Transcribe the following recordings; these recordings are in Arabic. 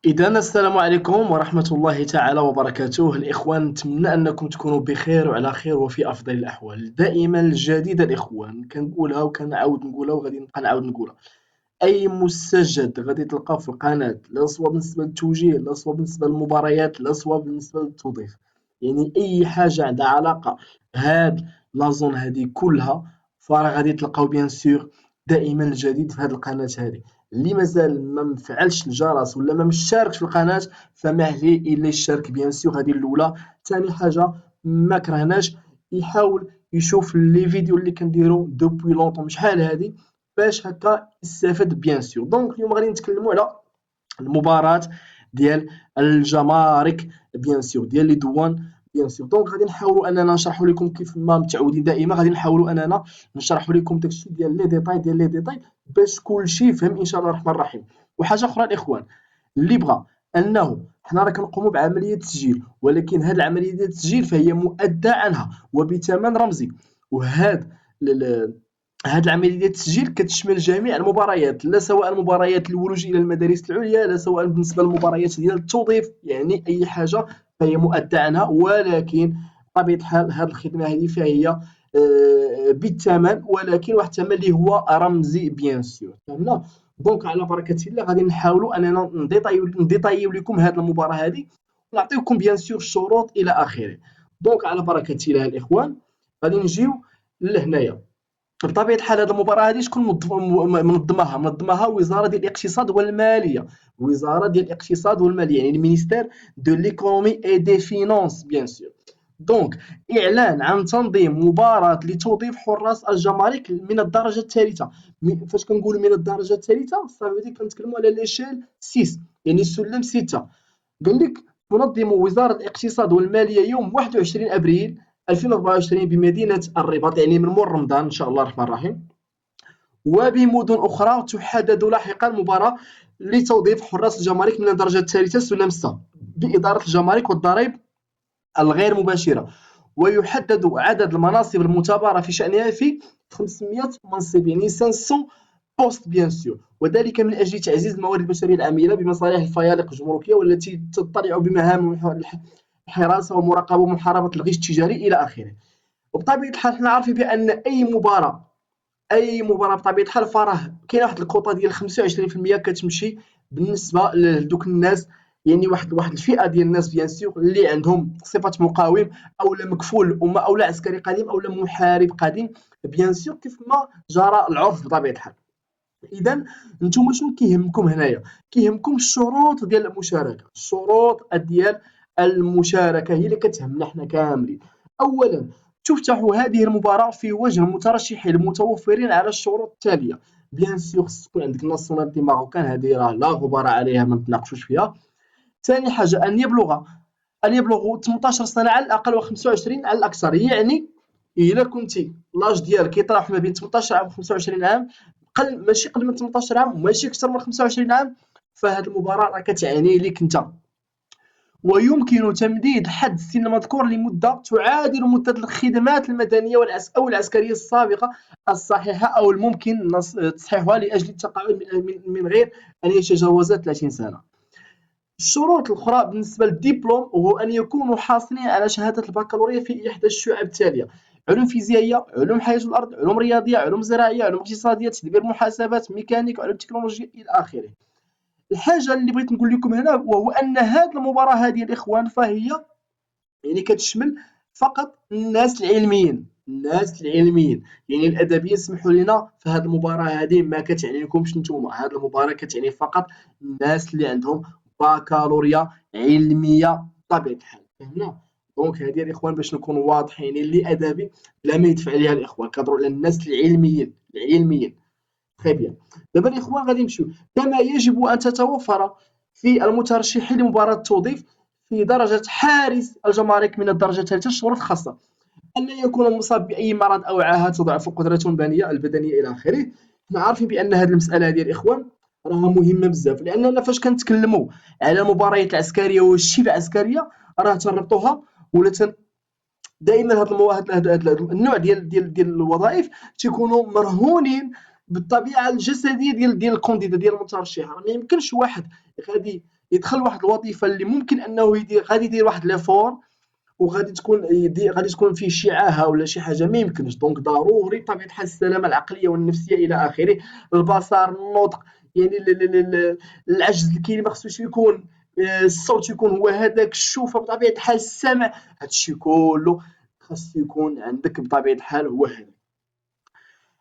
إذا السلام عليكم ورحمة الله تعالى وبركاته الإخوان، نتمنى أنكم تكونوا بخير وعلى خير وفي أفضل الأحوال. دائما الجديد الإخوان كنقولها وكنعاود نقولها وغادي نبقى نعاود نقولها. أي مستجد غادي تلقاه في القناة، لا سواء بالنسبة للتوجيه، لا سواء بالنسبة للمباريات، لا سواء بالنسبة للتوظيف، يعني أي حاجة عندها علاقة بهاد لازون هادي كلها، فراه غادي تلقاو بيان سور دائما الجديد في هاد القناة هادي. اللي مازال ما مفعلش الجرس ولا ما مشاركش في القناة فما عليه إلا يشارك بيان سور، هذه الأولى. ثاني حاجة، ما كرهناش يحاول يشوف لي فيديو اللي كنديرو دوبوي لونطون شحال هادي باش هكا يستافد بيان سور. دونك اليوم غادي نتكلموا على المباراة ديال الجمارك بيان سور، ديال لي دوان بيان سور. دونك غادي نحاولوا اننا نشرحوا لكم كيف ما متعودين دائما، غادي نحاولوا اننا نشرحوا لكم داكشي ديال لي ديتاي باش كلشي يفهم ان شاء الله الرحمن الرحيم. وحاجه اخرى الاخوان، اللي بغى انه حنا راه كنقوموا بعمليه تسجيل، ولكن هذه العمليه ديال التسجيل فهي مؤدى عنها وبثمن رمزي. وهذا هاد العملية ديال التسجيل كتشمل جميع المباريات، لا سواء المباريات الولوج إلى المدارس العليا، لا سواء بالنسبة للمباريات ديال التوظيف، يعني أي حاجة فهي مؤدى عنها. ولكن بطبيعة الحال هاد الخدمة هذه فهي بالثمن، ولكن واحد الثمن اللي هو رمزي بيان سور، فهمنا. دونك على بركة الله غادي نحاولوا أننا نديطايو لكم هاد المباراة هذه، ونعطيوكم بيان سور الشروط إلى آخره. دونك على بركة الله الإخوان غادي نجيو لهنايا. بطبيعة الحال هذه المباراة هذه شكون منظمها وزارة ديال الاقتصاد والمالية، وزارة ديال الاقتصاد والمالية، يعني المينيستير دو ليكونومي اي دي فينانس بيان سور. دونك إعلان عن تنظيم مباراة لتوظيف حراس الجمارك من الدرجة الثالثة. فاش كنقولوا من الدرجة الثالثة صافي كنتكلموا على ليشيل 6، يعني السلم 6. قال لك تنظم وزارة الاقتصاد والمالية يوم 21 أبريل 2024 بمدينة الرباط، يعني من مور رمضان إن شاء الله الرحمن الرحيم، وبمدن أخرى تحدد لاحقا مباراة لتوظيف حراس الجمارك من الدرجة الثالثة سلم 6 بإدارة الجمارك والضرائب الغير مباشرة. ويحدد عدد المناصب المعتبرة في شأنها في 500 منصب، يعني 500 بوست بيان سور، وذلك من أجل تعزيز الموارد البشرية العاملة بمصالح الفيالق الجمركية والتي تطلع بمهام الحراسة والمراقبة ومحاربة الغش التجاري إلى آخره. وبطبيعة الحال حنا عارفين بأن أي مباراة بطبيعة الحال فراه كاينة واحد الكوطة ديال 25% كتمشي بالنسبة لدوك الناس، يعني واحد الفئة ديال الناس بيان سور اللي عندهم صفة مقاوم أو لا مكفول الأمة أو لا عسكري قديم أو لا محارب قديم بيان سور، كيف ما جرى العرف بطبيعة الحال. إذا نتوما شنو كيهمكم هنايا؟ كيهمكم الشروط ديال المشاركة، الشروط ديال المشاركة هي اللي كتهمنا حنا كاملين. أولا، تفتح هذه المباراة في وجه المترشحين المتوفرين على الشروط التالية. بيان سور خص تكون عندك ناسيوناليتي ماروكان، هذه راه لا غبار عليها ما نتناقشوش فيها. ثاني حاجة أن يبلغوا 18 سنة على الأقل و25 على الأكثر، يعني إلا كنتي لاج ديالك كيطرح ما بين 18 عام و 25 عام، ماشي قل من 18 عام وماشي أكثر من 25 عام، فهاد المباراة راه كتعني ليك أنت. ويمكن تمديد حد السن المذكور لمدة تعادل مدة الخدمات المدنية أو العسكرية السابقة الصحيحة أو الممكن تصحيحها لأجل التقاعد من غير أن يتجاوز 30 سنة. الشروط الأخرى بالنسبة للدبلوم هو أن يكونوا حاصلين على شهادة البكالوريا في إحدى الشعب التالية: علوم فيزيائية، علوم حياة الأرض، علوم رياضية، علوم زراعية، علوم اقتصادية، تدبير محاسبات، ميكانيك، علوم تكنولوجيا إلى آخره. الحاجة اللي بغيت نقول لكم هنا وهو أن هذه المباراة هذه الإخوان فهي يعني كتشمل فقط الناس العلميين، يعني الأدبيين سمحوا لنا فهاد المباراة هذه ما كتعني لكمش نتوما، هاد المباراة كتعني فقط الناس اللي عندهم بكالوريا علمية بطبيعة الحال، فهمنا. دونك هذه الإخوان باش نكونوا واضحين، اللي أدبي لا ما يدفع ليها الإخوان، كنهضروا على الناس العلميين. تري بيان. دابا الإخوان غادي نمشيو كما يجب أن تتوفر في المترشحين لمباراة التوظيف في درجة حارس الجمارك من الدرجة الثالثة الشروط الخاصة: أن يكون مصاب بأي مرض أو عاهة تضعف قدرته البدنية إلى آخره. حنا عارفين بأن هذه المسألة هذه الإخوان راها مهمة بزاف، لأننا فاش كنتكلموا على المباريات العسكرية والشبه عسكرية راه تنربطوها ولا دائما هاد النوع ديال الوظائف تيكونوا مرهونين بالطبيعه الجسديه ديال الكونديدا ديال المترشح. ما يمكنش واحد غادي يدخل واحد الوظيفه اللي ممكن انه غادي يدير واحد ليفور، وغادي غادي تكون فيه شعاعه ولا شي حاجه ما يمكنش. دونك ضروري بطبيعه الحال السلامه العقليه والنفسيه الى اخره. البصر، النطق، يعني العجز الكلمه خصوش يكون، الصوت يكون هو هذاك، الشوفه بطبيعه الحال، السمع، هادشي كله خاص يكون عندك بطبيعه الحال هو هذا.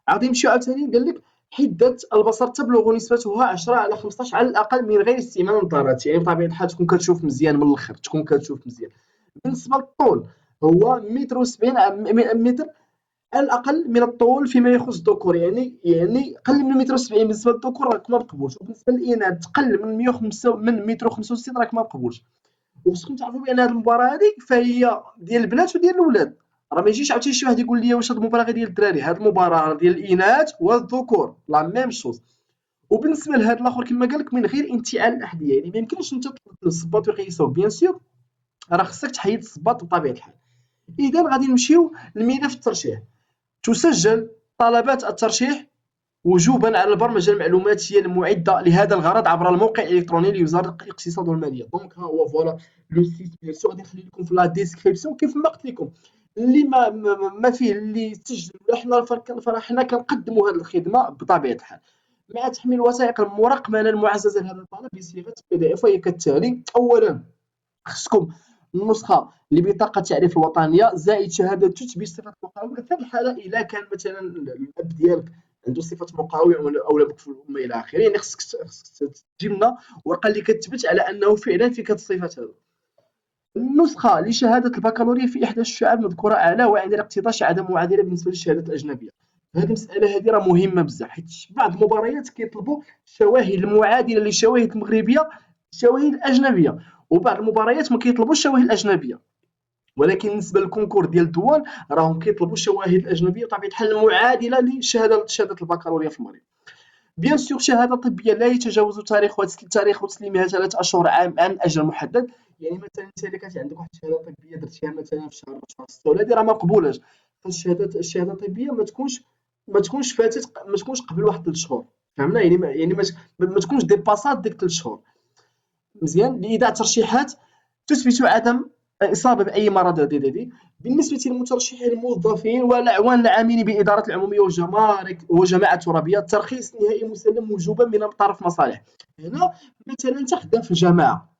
عاد يمشيو عاوتاني قال لك حده البصر تبلغ نسبتها 10 على 15 على الاقل من غير استعمال النظارات، يعني بطبيعه الحال تكون كتشوف مزيان من الاخر، تكون كتشوف مزيان. بالنسبه للطول هو متر و70 متر على الاقل من الطول فيما يخص الذكور، يعني قل من متر و70 بالنسبه للذكور راك ما مقبولش، وبالنسبه للاناث تقل من 105 من متر و65 راك ما مقبولش. وخصكم تعرفوا بان هذه المباراه هذه فهي ديال البنات وديال الاولاد، راه ما يجيش عاوتاني شي واحد يقول لي واش هذه المباراه ديال الدراري، هذه المباراه ديال الاناث والذكور لا ميم شوز. وبالنسبه لهذا الاخر كما قال لك من غير انتعال الاحذيه، يعني ما يمكنش انت الصباط ويقيسوك بيان سور، راه خصك تحيد الصباط بطبيعه الحال. اذا غادي نمشيو لملف الترشيح. تسجل طلبات الترشيح وجوبا على البرمجه المعلوماتيه المعده لهذا الغرض عبر الموقع الالكتروني لوزاره الاقتصاد والماليه. دونك ها هو فوالا لو سيت بيان سور غادي نخلي لكم في لا ديسكريبسيون كيف ما قلت لكم. اللي ما فيه اللي سجل ولا حنا كنقدموا هذه الخدمه بطبيعه الحال مع تحميل الوثائق المرقمنه المعززه لهذا الطلب بصيغه PDF، وهي كالتالي: اولا خصكم النسخه لبطاقه التعريف الوطنيه زائد شهاده تثبت صفه مقاول، في الحاله الا كان مثلا الاب ديالك عنده صفه مقاول او لا مكفول الامه الى اخره، يعني خصك تجيب لنا ورقه اللي كتثبت على انه فعلا فيك هذه الصفات هذو. النسخه لشهاده البكالوريا في احدى الشعب مذكوره اعلى، وعند الاقتضاء شهاده معادله بالنسبه للشهادات الاجنبيه. هذه المساله هذه راه مهمه بزاف، حيت بعض المباريات كيطلبوا شواهد المعادله للشواهد المغربيه، الشواهد الاجنبيه، وبعض المباريات ما كيطلبوش الشواهد الاجنبيه، ولكن بالنسبه للكونكور ديال الدول راهم كيطلبوا الشواهد الاجنبيه بطبيعه الحال المعادله لشهاده البكالوريا في المغرب. بيان سور شهاده طبيه لا يتجاوز تاريخ تسليمها 3 اشهر عن اجل محدد، يعني مثلا انت اذا كانت عندك واحد الشهاده طبيه درتيها مثلا في شهر 6 ولا هذه راه ما مقبولاش. الشهاده الطبيه ما تكونش فاتت، ما تكونش قبل واحد 3 شهور، فهمنا؟ يعني ما تكونش ديباسات ديك 3 شهور. مزيان. لايداع ترشيحات تثبت عدم الاصابه باي مرض دي. بالنسبه للمترشحين الموظفين والاعوان العاملين باداره العموميه والجمارك وجماعه الترابيه، الترخيص النهائي مسلم وجوبا من طرف مصالح. هنا مثلا انت خدام في الجماعه،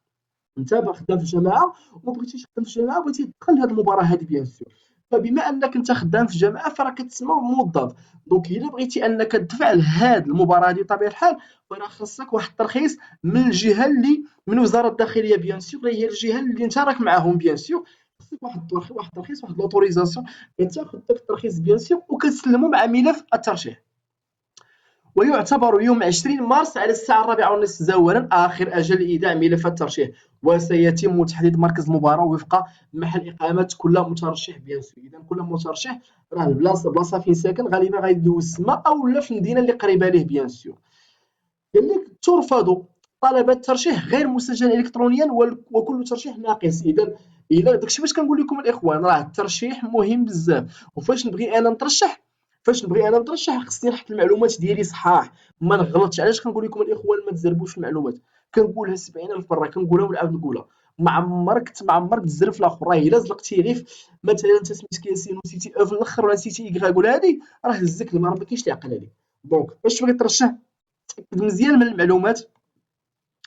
انت خدام في الجماعه وما بغيتيش تخدم في الجماعه بغيتي تدخل هذه المباراه هذه بيان سور، فبما انك انت خدام في الجماعه فراك كتسمى موظف. دونك الا بغيتي انك تدفع لهذه المباراه هذه بطبيعه الحال فراه خاصك واحد الترخيص من الجهه اللي من وزاره الداخليه بيان سور، هي الجهه اللي انت راك معاهم بيان سور. خاصك واحد الترخيص، واحد لوتوريزاسيون، كتاخذ داك الترخيص بيان سور وكتسلمو مع ملف الترشيح. ويعتبر يوم 20 مارس على الساعة 4:30 زوراً آخر أجل لإيداع ملف الترشيح، وسيتم تحديد مركز المباراة وفق محل إقامة كل مترشح بيان سور. إذا كل مترشح راه البلاصة فين ساكن غالبا غيدوز تما أو لا في المدينة اللي قريبة ليه بيان سور. قال لك ترفض طلبات الترشيح غير مسجل إلكترونيا وكل ترشيح ناقص. إذا داكشي باش كنقول لكم الإخوان راه الترشيح مهم بزاف، وفاش نبغي أنا نترشح خصني نحط المعلومات ديالي صحاح، ما نغلطش. علاش كنقول لكم الإخوان ما تزربوش المعلومات؟ كنقولها 70,000 مرة، كنقولها ونعاود نقولها. ما عمرك تزرب في الآخر. راه إلا زلقتي غير مثلا أنت سميتك ياسين ونسيتي في الآخر ولا نسيتي إكغا ولا هادي راه هزك الماء، راه ما كاينش اللي يعقل عليك. دونك باش تبغي ترشح تأكد مزيان من المعلومات،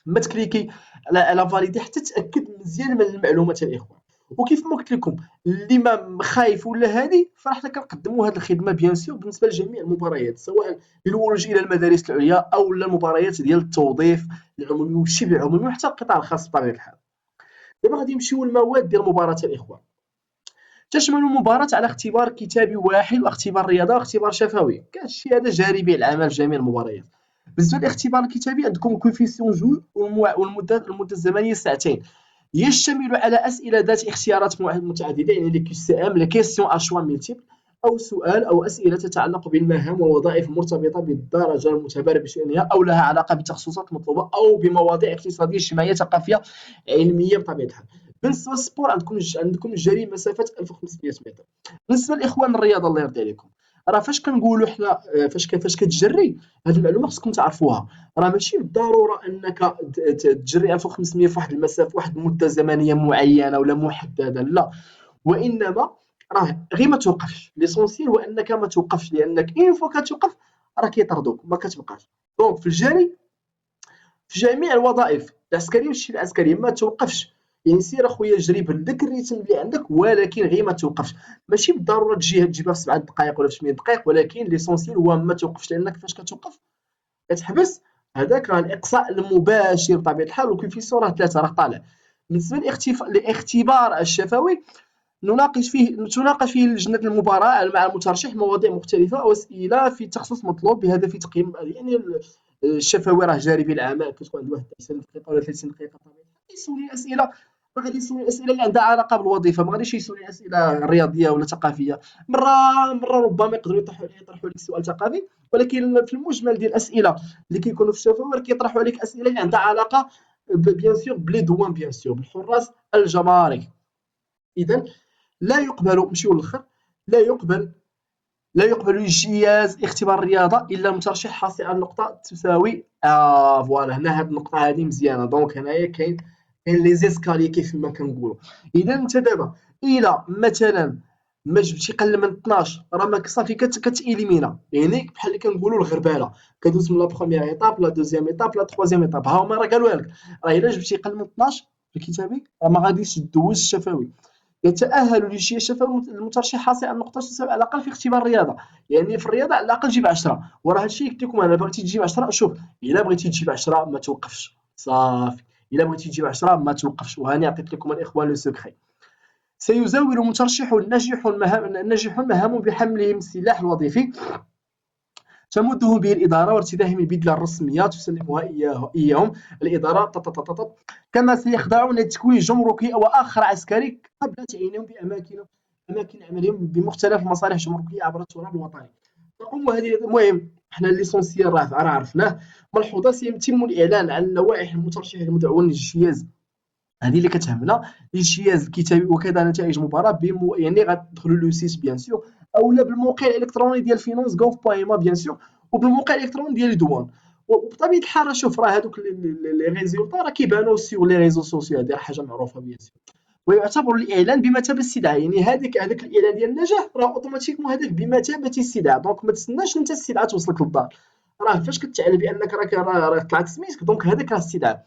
ما تكليكي على فاليدي حتى تاكد مزيان من المعلومات الاخوان. وكيف ما قلت لكم اللي ما خايف ولا هادي فراه حنا كنقدموا هذه الخدمه بيان سور بالنسبه لجميع المباريات، سواء للولوج الى المدارس العليا او المباريات ديال التوظيف العمومي والشبه العمومي وحتى القطاع الخاص بطبيعه الحال. دابا غادي نمشيو للمواد ديال المباراه الاخوان. تشمل المباراة على اختبار كتابي واحد واختبار رياضة واختبار شفوي، كالشيء هذا جاري به العمل في جميع المباريات. بالنسبة للاختبار الكتابي عندكم كوفيسيون جوج والمدة الزمنية ساعتين، يشتمل على أسئلة ذات اختيارات متعددة، يعني لي QCM لي كيسيون أشوا ميلتيبل، أو سؤال أو أسئلة تتعلق بالمهام والوظائف المرتبطة بالدرجة المعتبرة بشأنها أو لها علاقة بالتخصصات المطلوبة أو بمواضيع اقتصادية اجتماعية ثقافية علمية بطبيعة الحال. بالنسبة للسبور عندكم الجري مسافة 1500 متر. بالنسبة للإخوان الرياضة الله يرضي عليكم راه فاش كنقولوا حنا فاش كتجري هاد المعلومه خصكم تعرفوها. راه ماشي بالضروره انك تجري 1500 في واحد المسافه في واحد المده زمنيه معينه ولا محدده، لا، وانما راه غير ما توقفش. ليسونسيال هو انك ما توقفش، لانك اين فوا كتوقف راه كيطردوك ما كتبقاش. دونك في الجري في جميع الوظائف العسكريه والشبه العسكريه ما توقفش. يعني سير اخويا جري بهذاك الريتم اللي عندك، ولكن غير ما توقفش. ماشي بالضروره تجيبها في 7 دقائق ولا في 8 دقائق، ولكن ليسونسيال هو ما توقفش، لانك فاش كتوقف كتحبس. هذاك راه الاقصاء المباشر بطبيعه الحال، والكوفيسيون راه 3 راه طالع. بالنسبه للاختبار الشفوي، تناقش فيه لجنة المباراة مع المترشح مواضيع مختلفة وأسئلة في تخصص مطلوب بهدف تقييم يعني الشفوي. راه جاري بالأعمال كتكون عند واحد 20 دقيقة ولا 30 دقيقة. طبيعي يسولي أسئلة، راه غادي يسولي أسئلة اللي عندها علاقة بالوظيفة، ما غاديش يسولي أسئلة رياضية ولا ثقافية. مرة ربما يقدروا يطرحوا لك سؤال ثقافي، ولكن في المجمل ديال الأسئلة اللي كيكونوا في الشفوي راه كيطرحوا عليك أسئلة اللي عندها علاقة بيان سور بلي دوان، بيان سور بالحراس الجمارك. إذا لا يقبل، نمشيو للآخر، لا يقبل لا يقبل اجتياز اختبار الرياضة إلا مترشح حاصل على نقطة تساوي فوالا. هنا هاد النقطة هادي مزيانة. دونك هنايا كاين لي زيسكالي كيف ما كنقولوا. إذا أنت دابا إلا مثلا ما جبتي قل من 12 راه ماك صافي كتإليمينا، يعني بحال اللي كنقولوا الغربالة. كدوز من لا بروميير ايتاب لا دوزيام ايتاب لا تخوازيام ايتاب. ها هما راه قالوها لك، راه إلا جبتي قل من 12 في الكتابي راه ما غاديش دوز الشفوي. يتأهل للاجتياز الشفوي المترشح حاصل على نقطة تساوي على الأقل في اختبار الرياضة. يعني في الرياضة على الأقل جيب 10. وراه هادشي قلت لكم أنا، بغيتي تجيب 10 شوف، إلا بغيتي تجيب 10 ما توقفش صافي. إلا بغيتي تجيب 10 ما توقفش. وهاني عطيت لكم الإخوان لو سكري. سيزاول مترشح ناجح مهام بحملهم السلاح الوظيفي تمده به الإدارة وارتدائهم البدلة الرسمية تسلمها إياهم الإدارة كما سيخضعون لتكوين جمركي وآخر عسكري قبل تعيينهم بأماكن عملهم بمختلف المصالح الجمركية عبر التراب الوطني. تقوم هذه المهم احنا الليسونسيال راه عرفناه. ملحوظة: سيتم الإعلان عن لوائح المترشح المدعوين للاجتياز، هذه اللي كتهمنا، الاجتياز الكتابي وكذا نتائج مباراة يعني غتدخلوا لو سيت بيان سور، اولا بالموقع الالكتروني ديال فينانس غوف بايما بيان سور، وبالموقع الالكتروني ديال الدوان. وبطبيعه الحال شوف راه هذوك لي ريزولطا راه كيبانوا سيغ لي ريزو سوسيو، هذه حاجه معروفه بيان سور. ويعتبر الاعلان بمثابه استدعاء، يعني هذاك الاعلان ديال النجاح راه اوتوماتيكمون هذاك بمثابه استدعاء. دونك ما تسناش انت الاستدعاء توصلك للدار، راه فاش كتعلن بانك راه طلعت سميتك دونك هذاك راه استدعاء.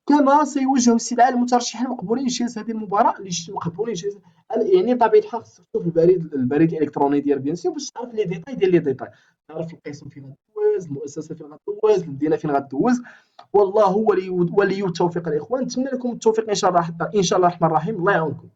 كما سيوجه استدعاء المترشحين المقبولين لجهاز هذه المباراة مقبولين لجهاز، يعني بطبيعة الحال خصك تشوف البريد الإلكتروني ديال بيان سور باش تعرف لي ديتاي ديال لي ديتاي، تعرف القسم فين غدوز، المؤسسة فين غدوز، المدينة فين غدوز. والله ولي التوفيق الإخوان، نتمنى لكم التوفيق إن شاء الله، إن شاء الله الرحمن الرحيم. الله يعاونكم.